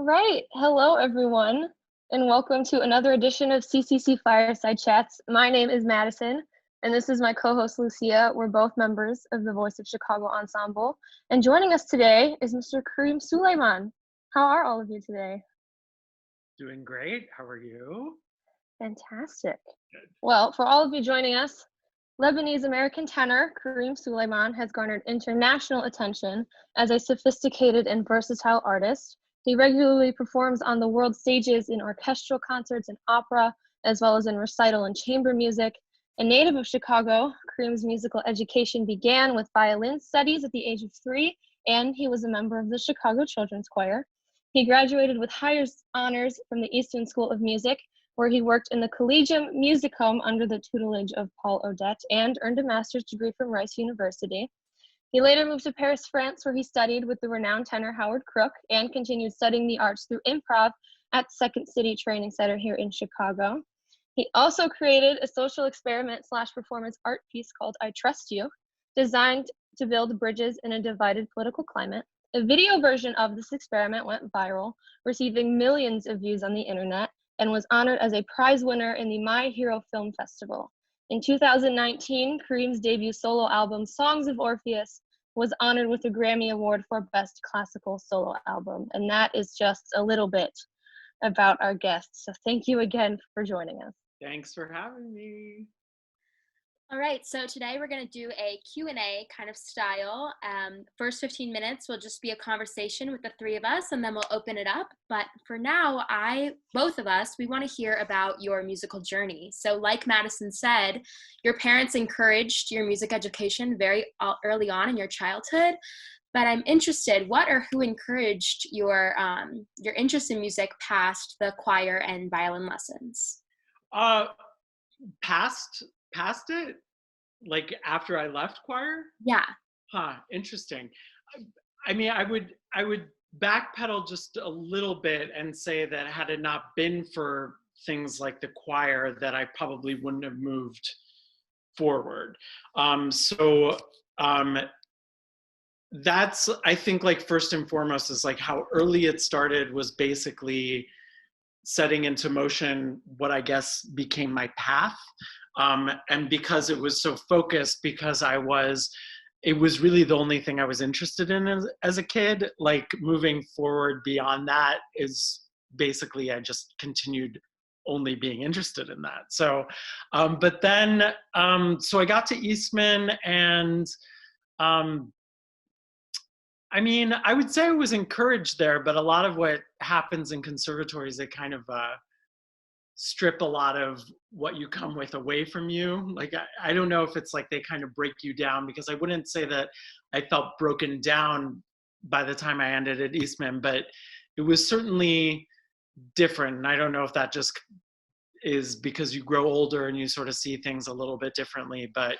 All right. Hello, everyone, and welcome to another edition of CCC Fireside Chats. My name is Madysen, and this is my co-host, Lucia. We're both members of the Voice of Chicago Ensemble. And joining us today is Mr. Karim Sulayman. How are all of you today? Doing great. How are you? Fantastic. Good. Well, for all of you joining us, Lebanese-American tenor Karim Sulayman has garnered international attention as a sophisticated and versatile artist. He regularly performs on the world stages in orchestral concerts and opera, as well as in recital and chamber music. A native of Chicago, Karim's musical education began with violin studies at the age of 3, and he was a member of the Chicago Children's Choir. He graduated with highest honors from the Eastman School of Music, where he worked in the Collegium Musicum under the tutelage of Paul Odette and earned a master's degree from Rice University. He later moved to Paris, France, where he studied with the renowned tenor Howard Crook and continued studying the arts through Improv at Second City Training Center here in Chicago. He also created a social experiment / performance art piece called I Trust You, designed to build bridges in a divided political climate. A video version of this experiment went viral, receiving millions of views on the internet, and was honored as a prize winner in the My Hero Film Festival. In 2019, Karim's debut solo album, Songs of Orpheus, was honored with a Grammy Award for Best Classical Solo Album. And that is just a little bit about our guests. So thank you again for joining us. Thanks for having me. All right, so today we're going to do a Q&A kind of style. First 15 minutes will just be a conversation with the three of us, and then we'll open it up. But for now, both of us, we want to hear about your musical journey. So like Madysen said, your parents encouraged your music education very early on in your childhood. But I'm interested, what or who encouraged your interest in music past the choir and violin lessons? Past it? Like after I left choir? Yeah. Interesting. I mean, I would backpedal just a little bit and say that had it not been for things like the choir, that I probably wouldn't have moved forward. That's, I think, like first and foremost is like how early it started was basically setting into motion what I guess became my path. And because it was so focused, because it was really the only thing I was interested in as a kid. Like moving forward beyond that is basically, I just continued only being interested in that. So, but then, so I got to Eastman and, I mean, I would say I was encouraged there, but a lot of what happens in conservatories, they kind of strip a lot of what you come with away from you. Like, I don't know if it's like they kind of break you down, because I wouldn't say that I felt broken down by the time I ended at Eastman, but it was certainly different. And I don't know if that just is because you grow older and you sort of see things a little bit differently, but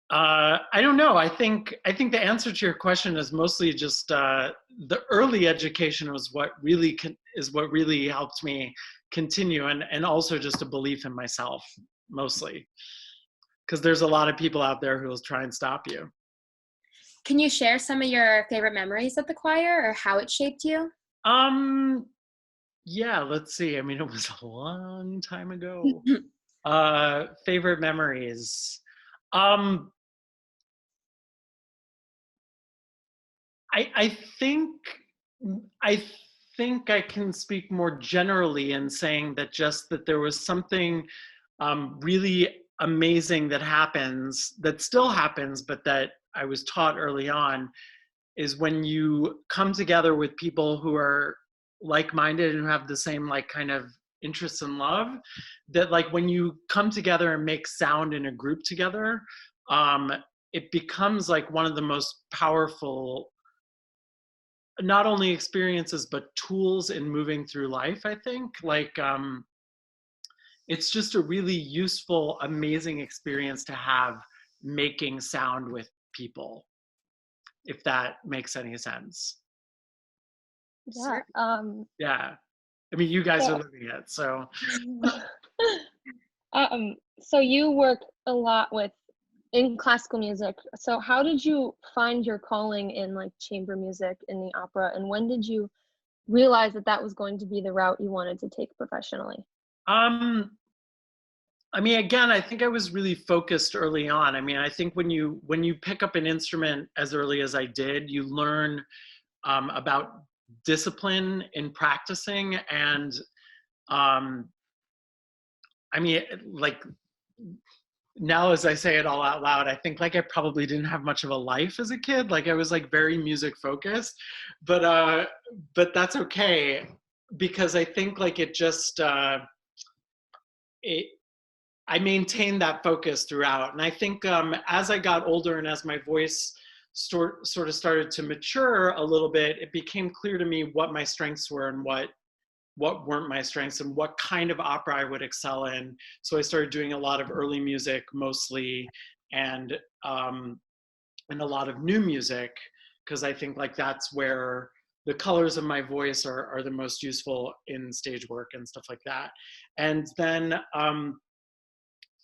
I don't know. I think the answer to your question is mostly just the early education was what really helped me continue, and also just a belief in myself mostly, because there's a lot of people out there who will try and stop you. Can you share some of your favorite memories of the choir or how it shaped you? Yeah, let's see. I mean, it was a long time ago. Favorite memories. I think I can speak more generally in saying that just that there was something really amazing that still happens, but that I was taught early on, is when you come together with people who are like-minded and who have the same like kind of interests and love, that like when you come together and make sound in a group together, it becomes like one of the most powerful not only experiences but tools in moving through life. I think like it's just a really useful, amazing experience to have making sound with people, if that makes any sense. Yeah. Yeah. I mean, you guys are living it, so. So you work a lot with in classical music. So how did you find your calling in like chamber music in the opera, and when did you realize that that was going to be the route you wanted to take professionally? Um, I mean, again, I think I was really focused early on. I mean, I think when you pick up an instrument as early as I did, you learn about discipline in practicing, and I mean, like now as I say it all out loud, I think like I probably didn't have much of a life as a kid. Like I was like very music focused, but that's okay, because I think like it just it I maintained that focus throughout. And I think as I got older and as my voice sort of started to mature a little bit, it became clear to me what my strengths were and what weren't my strengths and what kind of opera I would excel in. So I started doing a lot of early music mostly, and a lot of new music, because I think like that's where the colors of my voice are the most useful in stage work and stuff like that. And then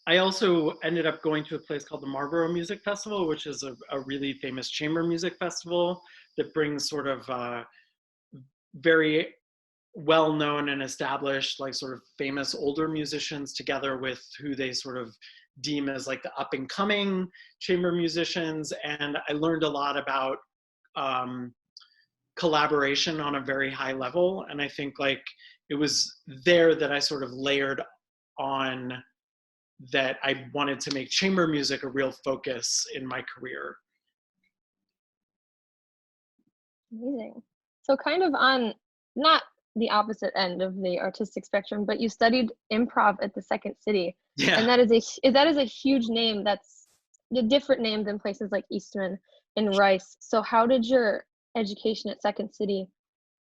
I also ended up going to a place called the Marlborough Music Festival, which is a really famous chamber music festival that brings sort of very well-known and established, like sort of famous older musicians together with who they sort of deem as like the up-and-coming chamber musicians. And I learned a lot about collaboration on a very high level. And I think like it was there that I sort of layered on that I wanted to make chamber music a real focus in my career. Amazing. So kind of on not the opposite end of the artistic spectrum, but you studied improv at the Second City. Yeah. And that is a huge name. That's a different name than places like Eastman and Rice. So how did your education at Second City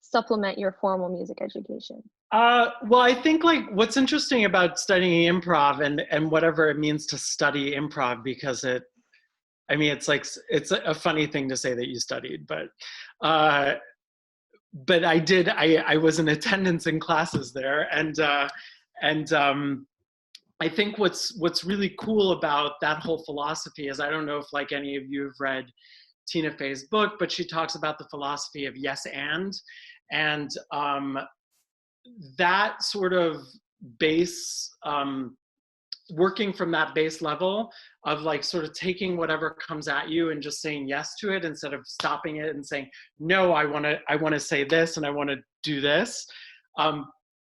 supplement your formal music education? Well, I think like what's interesting about studying improv and whatever it means to study improv, because I mean, it's like, it's a funny thing to say that you studied, but I did, I was in attendance in classes there. And I think what's really cool about that whole philosophy is, I don't know if like any of you have read Tina Fey's book, but she talks about the philosophy of yes and that sort of base, working from that base level of like sort of taking whatever comes at you and just saying yes to it instead of stopping it and saying, no, I want to say this and I want to do this.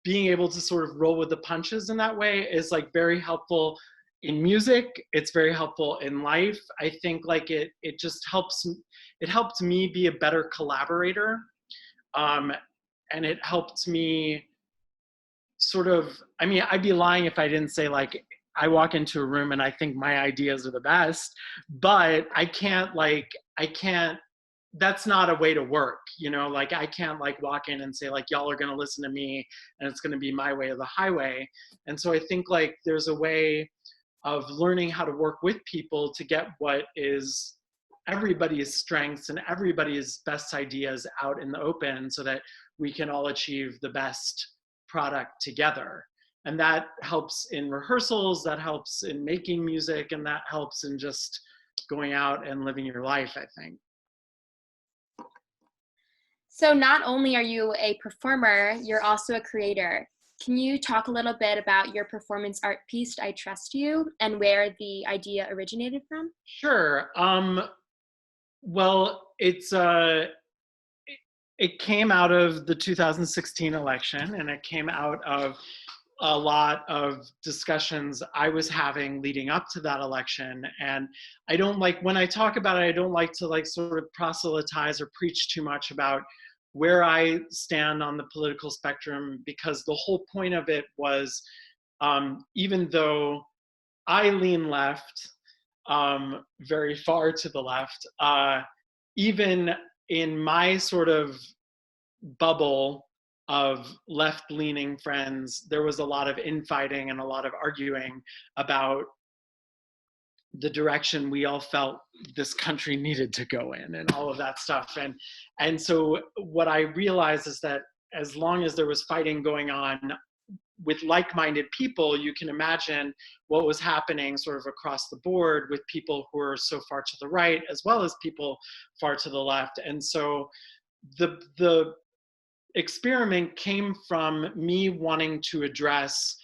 Being able to sort of roll with the punches in that way is like very helpful in music. It's very helpful in life. I think like it just helps, it helped me be a better collaborator. And it helped me sort of, I mean, I'd be lying if I didn't say like, I walk into a room and I think my ideas are the best, but I can't, that's not a way to work, you know, like I can't like walk in and say like, y'all are going to listen to me and it's going to be my way or the highway. And so I think like there's a way of learning how to work with people to get what is everybody's strengths and everybody's best ideas out in the open so that we can all achieve the best product together. And that helps in rehearsals, that helps in making music, and that helps in just going out and living your life, I think. So not only are you a performer, you're also a creator. Can you talk a little bit about your performance art piece, I Trust You, and where the idea originated from? Sure. Well, it came out of the 2016 election, and it came out of a lot of discussions I was having leading up to that election. And I don't like, when I talk about it, I don't like to like sort of proselytize or preach too much about where I stand on the political spectrum, because the whole point of it was, even though I lean left, very far to the left, even in my sort of bubble of left-leaning friends, there was a lot of infighting and a lot of arguing about the direction we all felt this country needed to go in and all of that stuff. And so what I realized is that as long as there was fighting going on, with like-minded people, you can imagine what was happening sort of across the board with people who are so far to the right as well as people far to the left. And so the experiment came from me wanting to address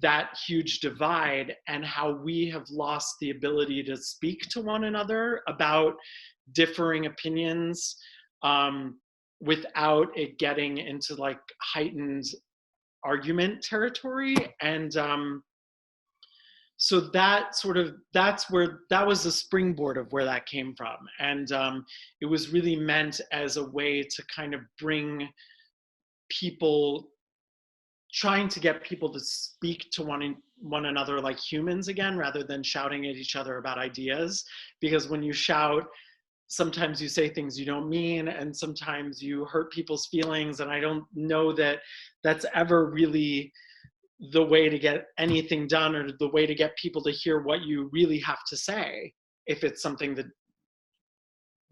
that huge divide and how we have lost the ability to speak to one another about differing opinions without it getting into like heightened argument territory. And so that was the springboard of where that came from. And it was really meant as a way to kind of bring people, trying to get people to speak to one another like humans again, rather than shouting at each other about ideas. Because when you shout, sometimes you say things you don't mean, and sometimes you hurt people's feelings. And I don't know that that's ever really the way to get anything done, or the way to get people to hear what you really have to say, if it's something that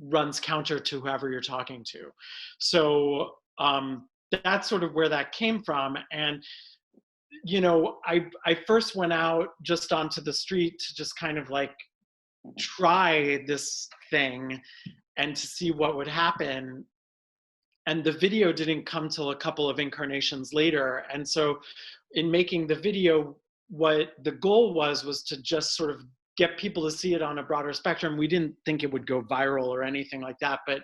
runs counter to whoever you're talking to. So that's sort of where that came from. And you know, I first went out just onto the street to just kind of like try this thing and to see what would happen. And the video didn't come till a couple of incarnations later. And so in making the video, what the goal was to just sort of get people to see it on a broader spectrum. We didn't think it would go viral or anything like that, but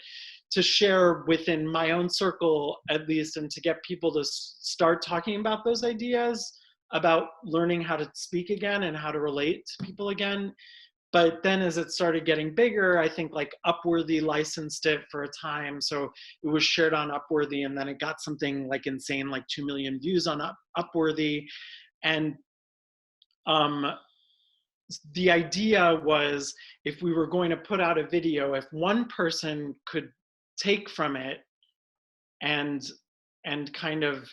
to share within my own circle at least, and to get people to start talking about those ideas, about learning how to speak again and how to relate to people again. But then as it started getting bigger, I think like Upworthy licensed it for a time. So it was shared on Upworthy, and then it got something like insane, like 2 million views on Upworthy. And the idea was, if we were going to put out a video, if one person could take from it and kind of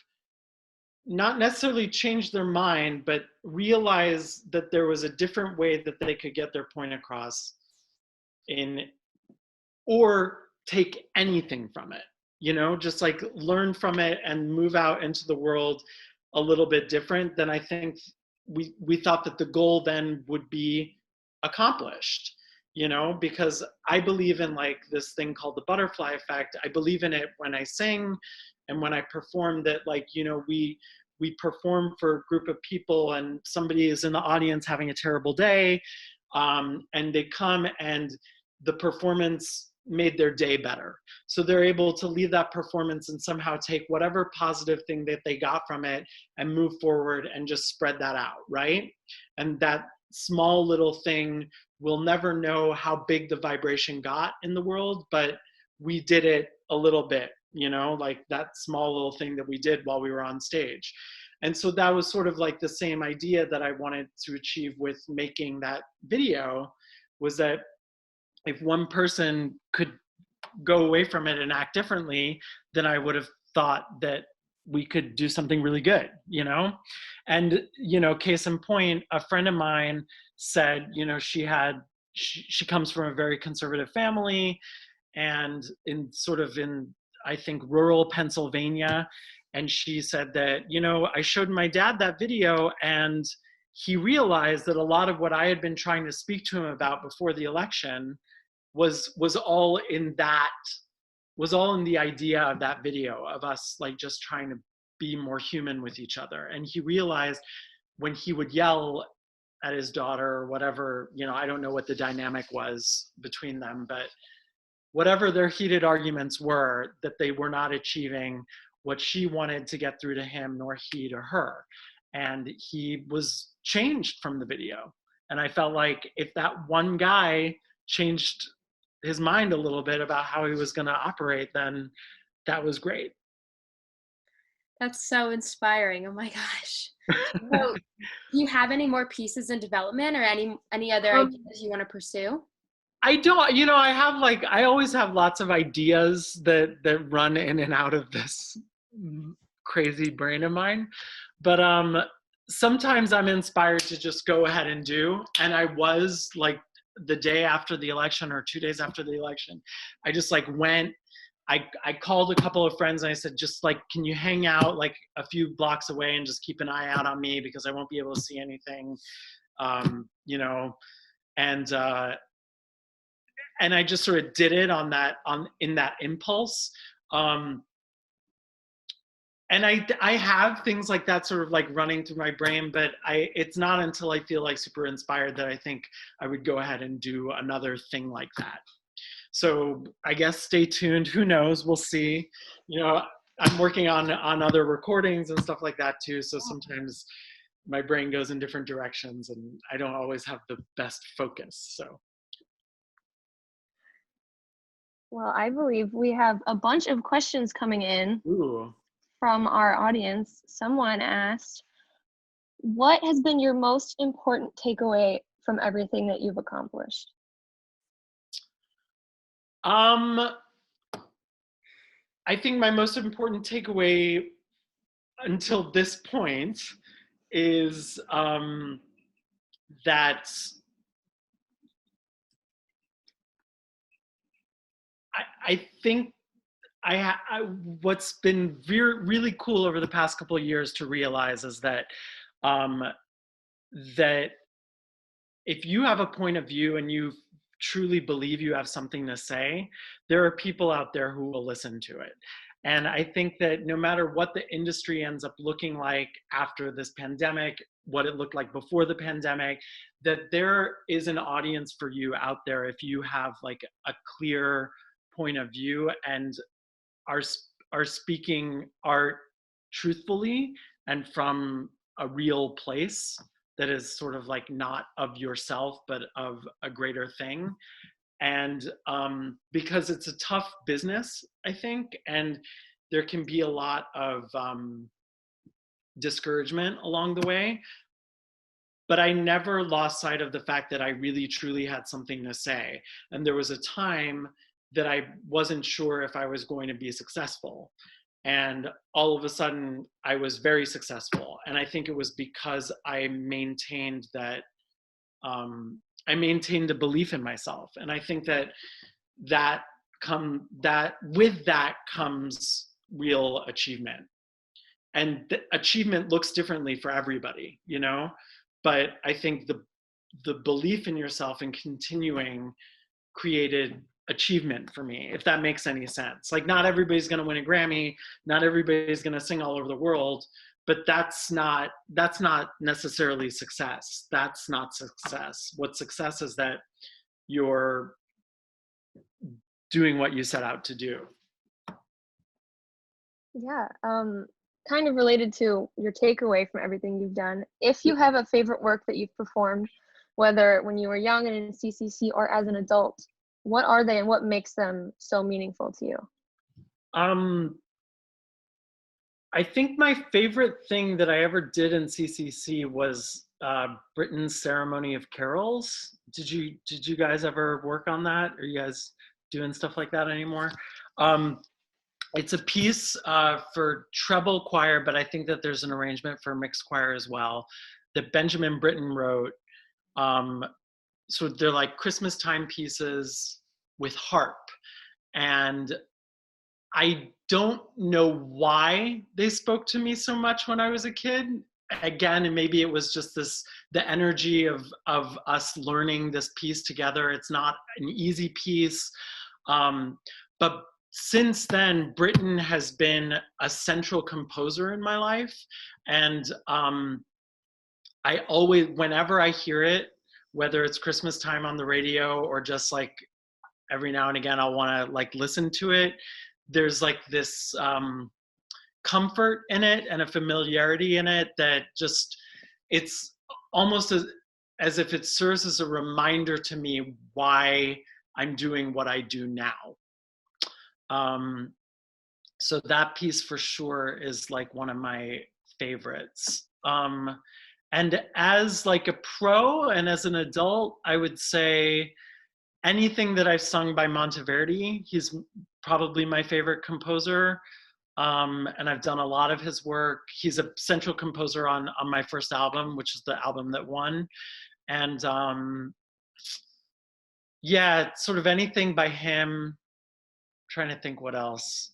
not necessarily change their mind, but realize that there was a different way that they could get their point across or take anything from it, you know, just like learn from it and move out into the world a little bit different, then I think we thought that the goal then would be accomplished, you know, because I believe in like this thing called the butterfly effect. I believe in it when I sing and when I perform, that like, you know, we perform for a group of people and somebody is in the audience having a terrible day, and they come and the performance made their day better. So they're able to leave that performance and somehow take whatever positive thing that they got from it and move forward and just spread that out, right? And that small little thing, we'll never know how big the vibration got in the world, but we did it a little bit, you know, like that small little thing that we did while we were on stage. And so that was sort of like the same idea that I wanted to achieve with making that video, was that if one person could go away from it and act differently, then I would have thought that we could do something really good, you know? And, you know, case in point, a friend of mine said, you know, she comes from a very conservative family, and in I think rural Pennsylvania. And she said that, you know, I showed my dad that video and he realized that a lot of what I had been trying to speak to him about before the election was all in the idea of that video, of us like just trying to be more human with each other. And he realized when he would yell at his daughter or whatever, you know, I don't know what the dynamic was between them, but whatever their heated arguments were, that they were not achieving what she wanted to get through to him, nor he to her. And he was changed from the video. And I felt like if that one guy changed his mind a little bit about how he was going to operate, then that was great. That's so inspiring. Oh my gosh. So, do you have any more pieces in development, or any other ideas you want to pursue? I don't, you know, I always have lots of ideas that run in and out of this crazy brain of mine. But sometimes I'm inspired to just go ahead and do. And I was like, the day after the election or 2 days after the election, I just like went I called a couple of friends and I said, just like, can you hang out like a few blocks away and just keep an eye out on me because I won't be able to see anything, you know, and I just sort of did it in that impulse. And I have things like that sort of like running through my brain, but it's not until I feel like super inspired that I think I would go ahead and do another thing like that. So I guess stay tuned. Who knows? We'll see. You know, I'm working on other recordings and stuff like that too. So sometimes my brain goes in different directions and I don't always have the best focus. So. Well, I believe we have a bunch of questions coming in. Ooh. From our audience. Someone asked, what has been your most important takeaway from everything that you've accomplished? I think my most important takeaway until this point is that I think what's been really cool over the past couple of years to realize is that that if you have a point of view and you truly believe you have something to say, there are people out there who will listen to it. And I think that no matter what the industry ends up looking like after this pandemic, what it looked like before the pandemic, that there is an audience for you out there if you have like a clear point of view and are speaking art truthfully and from a real place that is sort of like not of yourself but of a greater thing. And because it's a tough business, I think, and there can be a lot of discouragement along the way, but I never lost sight of the fact that I really truly had something to say. And there was a time that I wasn't sure if I was going to be successful. And all of a sudden I was very successful. And I think it was because I maintained that, I maintained a belief in myself. And I think that with that comes real achievement. And achievement looks differently for everybody, you know? But I think the belief in yourself and continuing created achievement for me, if that makes any sense. Like, not everybody's going to win a Grammy, not everybody's going to sing all over the world, but that's not necessarily success. That's not success. What success is that you're doing what you set out to do. Yeah, kind of related to your takeaway from everything you've done. If you have a favorite work that you've performed, whether when you were young and in CCC or as an adult, what are they and what makes them so meaningful to you? I think my favorite thing that I ever did in CCC was Britain's Ceremony of Carols. Did you guys ever work on that? Are you guys doing stuff like that anymore? It's a piece for treble choir, but I think that there's an arrangement for mixed choir as well that Benjamin Britten wrote. So they're like Christmas time pieces with harp. And I don't know why they spoke to me so much when I was a kid. Again, and maybe it was just the energy of us learning this piece together. It's not an easy piece. But since then, Britten has been a central composer in my life. And I always, whenever I hear it, whether it's Christmas time on the radio or just like every now and again, I'll want to like listen to it. There's like this comfort in it and a familiarity in it that just, it's almost as if it serves as a reminder to me why I'm doing what I do now. So that piece for sure is like one of my favorites. And as like a pro and as an adult, I would say anything that I've sung by Monteverdi. He's probably my favorite composer. And I've done a lot of his work. He's a central composer on my first album, which is the album that won. And yeah, sort of anything by him. trying to think what else.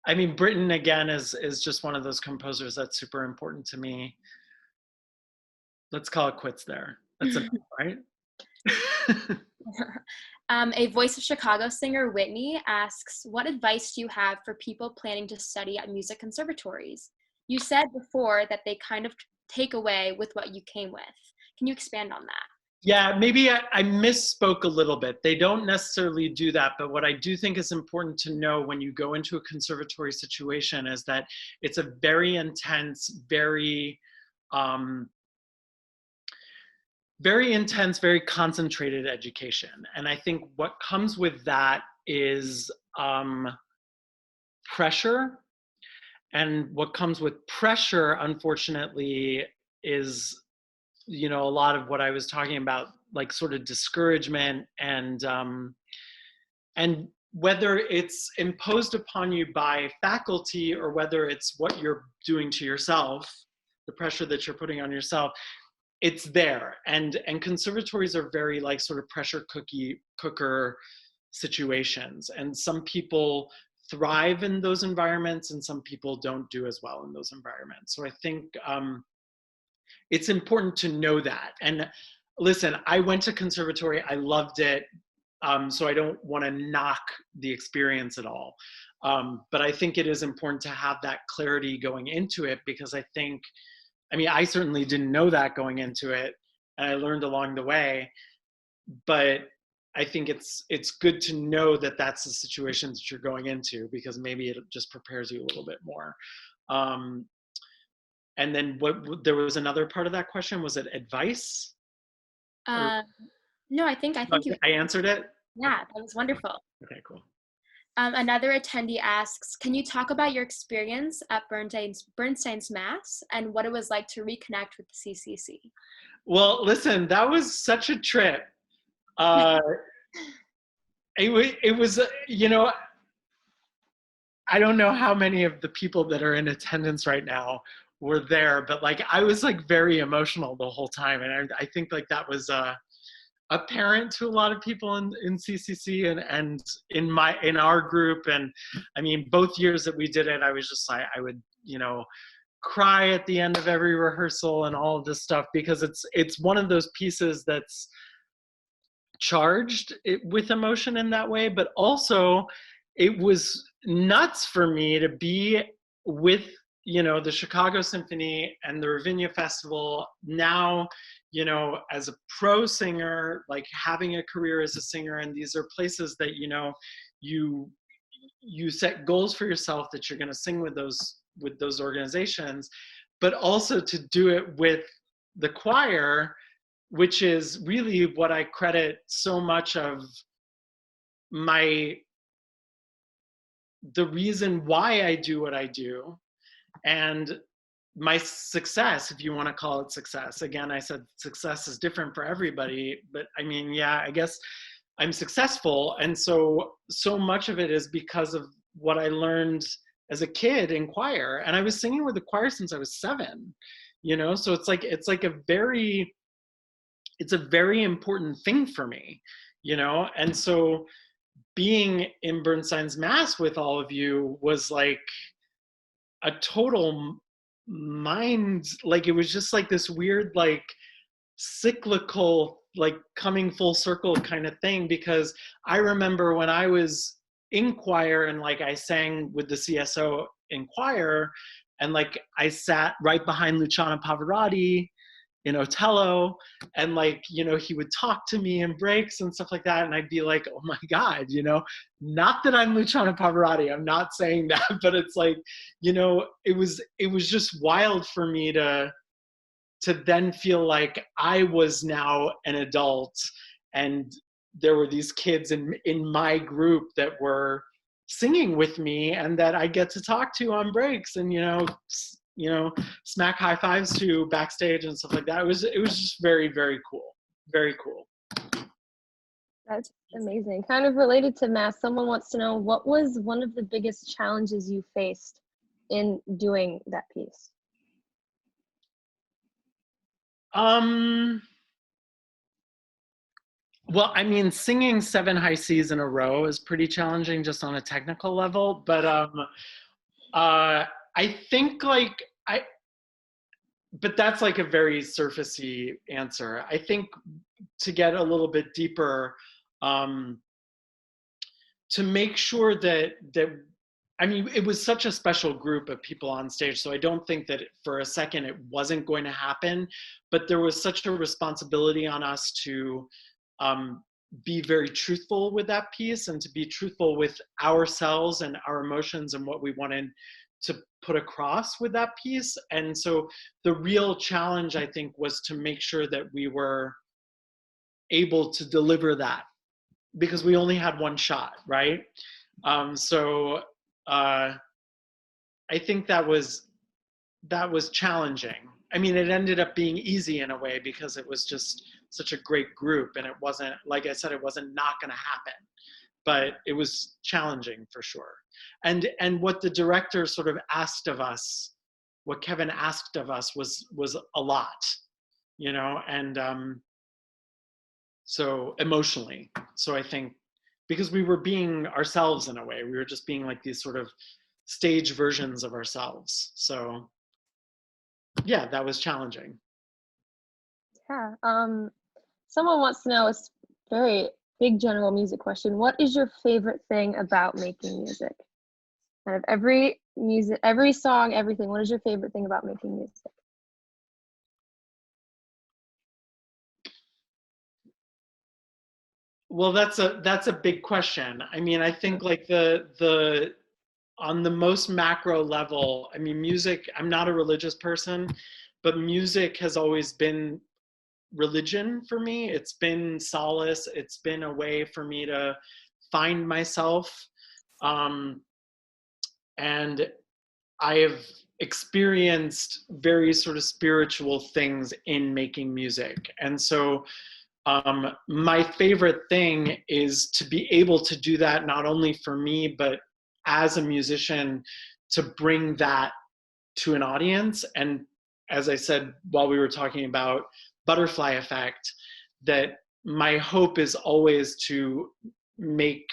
I mean, Britten again is just one of those composers that's super important to me. Let's call it quits there. That's enough, right? A Voice of Chicago singer, Whitney, asks, what advice do you have for people planning to study at music conservatories? You said before that they kind of take away with what you came with. Can you expand on that? Yeah, maybe I misspoke a little bit. They don't necessarily do that, but what I do think is important to know when you go into a conservatory situation is that it's a very intense, very intense, very concentrated education. And I think what comes with that is pressure. And what comes with pressure, unfortunately, is, you know, a lot of what I was talking about, like sort of discouragement and whether it's imposed upon you by faculty or whether it's what you're doing to yourself, the pressure that you're putting on yourself, it's there. And conservatories are very like sort of pressure cooker situations. And some people thrive in those environments and some people don't do as well in those environments. So I think it's important to know that. And listen, I went to conservatory, I loved it. So I don't want to knock the experience at all. But I think it is important to have that clarity going into it, because I think, I mean, I certainly didn't know that going into it, and I learned along the way. But I think it's good to know that that's the situation that you're going into, because maybe it just prepares you a little bit more. And then there was another part of that question. Was it advice? No, I think you. I answered it. Yeah, that was wonderful. Okay, cool. Another attendee asks, can you talk about your experience at Bernsteins Mass and what it was like to reconnect with the CCC? Well, listen, that was such a trip. It was, you know, I don't know how many of the people that are in attendance right now were there, but like I was like very emotional the whole time, and I think like that was apparent to a lot of people in CCC and in our group. And I mean, both years that we did it, I was just like, I would, you know, cry at the end of every rehearsal and all of this stuff, because it's one of those pieces that's charged with emotion in that way. But also it was nuts for me to be with, you know, the Chicago Symphony and the Ravinia Festival now, you know, as a pro singer, like having a career as a singer. And these are places that, you know, you set goals for yourself that you're going to sing with those organizations, but also to do it with the choir, which is really what I credit so much of the reason why I do what I do, and my success, if you want to call it success. Again, I said success is different for everybody, but I mean, yeah, I guess I'm successful. And so much of it is because of what I learned as a kid in choir. And I was singing with the choir since I was 7, you know? So it's a very important thing for me, you know? And so being in Bernstein's Mass with all of you was like a total mind, like it was just like this weird, like cyclical, like coming full circle kind of thing. Because I remember when I was in choir and like I sang with the CSO in choir, and like I sat right behind Luciano Pavarotti in Otello, and like, you know, he would talk to me in breaks and stuff like that, and I'd be like, oh my God, you know, not that I'm Luciano Pavarotti, I'm not saying that, but it's like, you know, it was just wild for me to then feel like I was now an adult, and there were these kids in my group that were singing with me and that I get to talk to on breaks and, you know, smack high fives to backstage and stuff like that. It was just very, very cool. Very cool. That's amazing. Kind of related to Mass, someone wants to know, what was one of the biggest challenges you faced in doing that piece? Well, I mean, singing 7 high C's in a row is pretty challenging just on a technical level, but I think like but that's like a very surfacey answer. I think to get a little bit deeper, um, to make sure that I mean, it was such a special group of people on stage, so I don't think that for a second it wasn't going to happen, but there was such a responsibility on us to be very truthful with that piece and to be truthful with ourselves and our emotions and what we wanted to put across with that piece. And so the real challenge, I think, was to make sure that we were able to deliver that, because we only had one shot, right? So I think that was challenging. I mean, it ended up being easy in a way because it was just such a great group, and it wasn't, like I said, it wasn't not going to happen, but it was challenging for sure. And what the director sort of asked of us, what Kevin asked of us was a lot, you know, and so emotionally. So I think because we were being ourselves in a way, we were just being like these sort of stage versions of ourselves. So yeah, that was challenging. Yeah. Someone wants to know a very big general music question. What is your favorite thing about making music? Kind of every song, everything. What is your favorite thing about making music? Well, that's a big question. I mean, I think like the on the most macro level, I mean, music, I'm not a religious person, but music has always been religion for me. It's been solace. It's been a way for me to find myself. And I have experienced very sort of spiritual things in making music. And so my favorite thing is to be able to do that, not only for me, but as a musician, to bring that to an audience. And as I said, while we were talking about butterfly effect, that my hope is always to make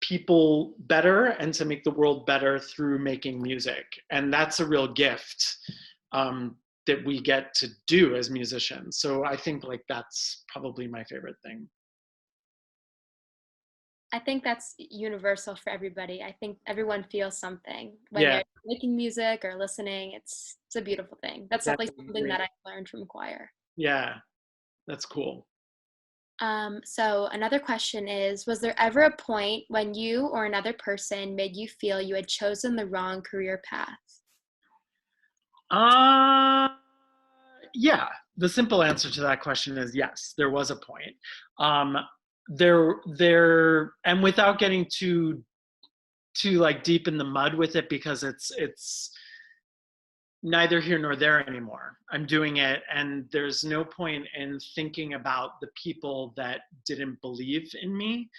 people better and to make the world better through making music. And that's a real gift that we get to do as musicians. So I think like that's probably my favorite thing. I think that's universal for everybody. I think everyone feels something when Yeah, they're making music or listening. It's a beautiful thing. That's definitely something that I learned from choir. Yeah, that's cool. So another question is, was there ever a point when you or another person made you feel you had chosen the wrong career path? Yeah, the simple answer to that question is yes, there was a point. There, and without getting too like deep in the mud with it, because it's neither here nor there anymore. I'm doing it, and there's no point in thinking about the people that didn't believe in me,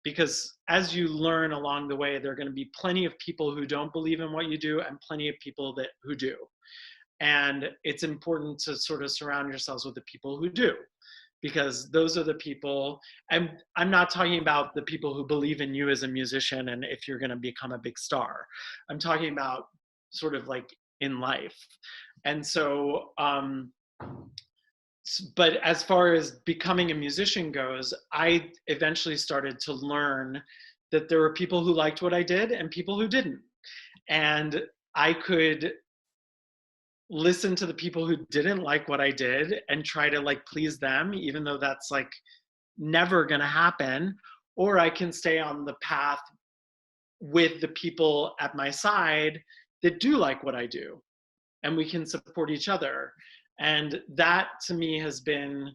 because as you learn along the way, there are going to be plenty of people who don't believe in what you do and plenty of people who do. And it's important to sort of surround yourselves with the people who do, because those are the people, and I'm not talking about the people who believe in you as a musician and if you're going to become a big star. I'm talking about sort of like in life. And so, but as far as becoming a musician goes, I eventually started to learn that there were people who liked what I did and people who didn't. And I could listen to the people who didn't like what I did and try to like please them, even though that's like never going to happen. Or I can stay on the path with the people at my side that do like what I do, and we can support each other. And that to me has been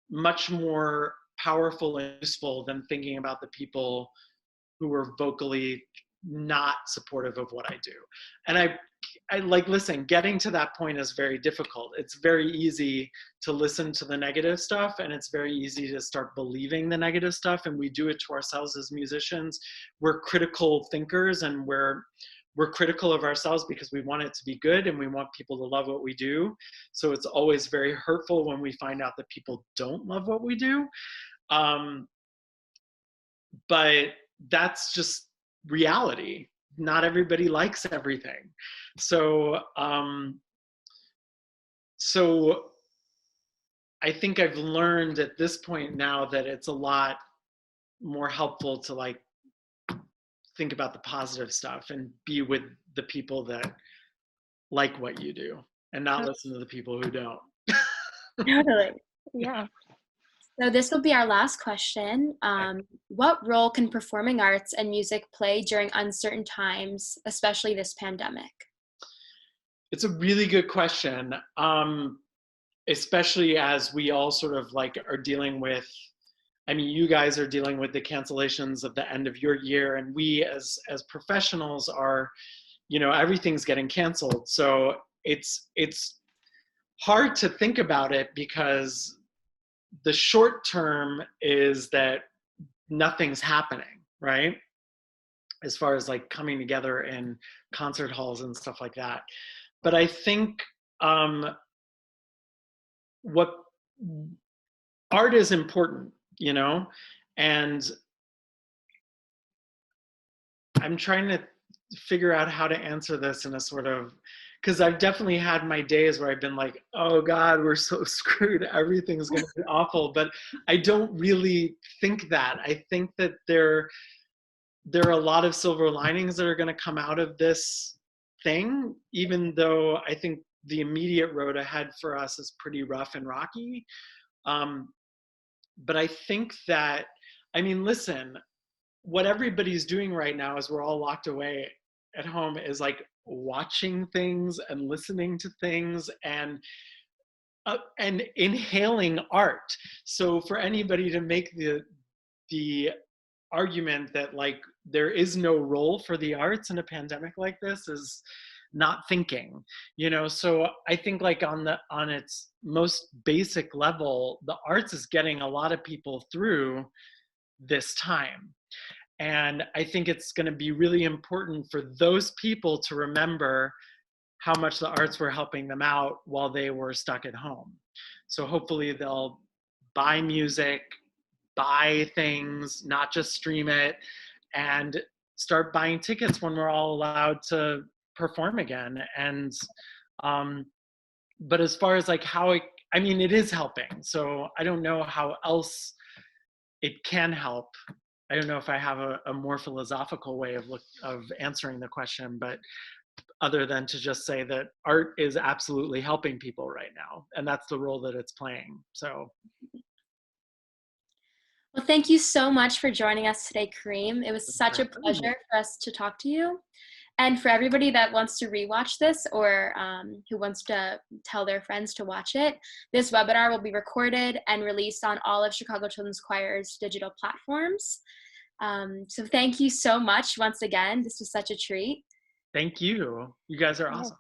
much more powerful and useful than thinking about the people who were vocally not supportive of what I do. And I like, listen, getting to that point is very difficult. It's very easy to listen to the negative stuff, and it's very easy to start believing the negative stuff. And we do it to ourselves as musicians. We're critical thinkers, and we're critical of ourselves because we want it to be good and we want people to love what we do. So it's always very hurtful when we find out that people don't love what we do. But that's just reality. Not everybody likes everything. So I think I've learned at this point now that it's a lot more helpful to like think about the positive stuff and be with the people that like what you do and not listen to the people who don't. Totally. Yeah. So this will be our last question. What role can performing arts and music play during uncertain times, especially this pandemic? It's a really good question, especially as we all sort of like are dealing with, I mean, you guys are dealing with the cancellations of the end of your year, and we as professionals are, you know, everything's getting canceled. So it's hard to think about it because the short term is that nothing's happening, right? As far as like coming together in concert halls and stuff like that. But I think what art is important, you know, and I'm trying to figure out how to answer this in a sort of, because I've definitely had my days where I've been like, oh God, we're so screwed. Everything's going to be awful. But I don't really think that. I think that there are a lot of silver linings that are going to come out of this thing, even though I think the immediate road ahead for us is pretty rough and rocky. But I think that, I mean, listen, what everybody's doing right now as we're all locked away at home is like watching things and listening to things and inhaling art. So for anybody to make the argument that like there is no role for the arts in a pandemic like this is not thinking, you know. So I think like on its most basic level, the arts is getting a lot of people through this time. And I think it's going to be really important for those people to remember how much the arts were helping them out while they were stuck at home. So hopefully they'll buy music, buy things, not just stream it, and start buying tickets when we're all allowed to perform again. And but as far as like how I mean, it is helping. So I don't know how else it can help. I don't know if I have a more philosophical way of answering the question, but other than to just say that art is absolutely helping people right now, and that's the role that it's playing. So. Well, thank you so much for joining us today, Karim. It was such a pleasure for us to talk to you. And for everybody that wants to rewatch this or who wants to tell their friends to watch it, this webinar will be recorded and released on all of Chicago Children's Choir's digital platforms. So thank you so much once again. This was such a treat. Thank you. You guys are awesome.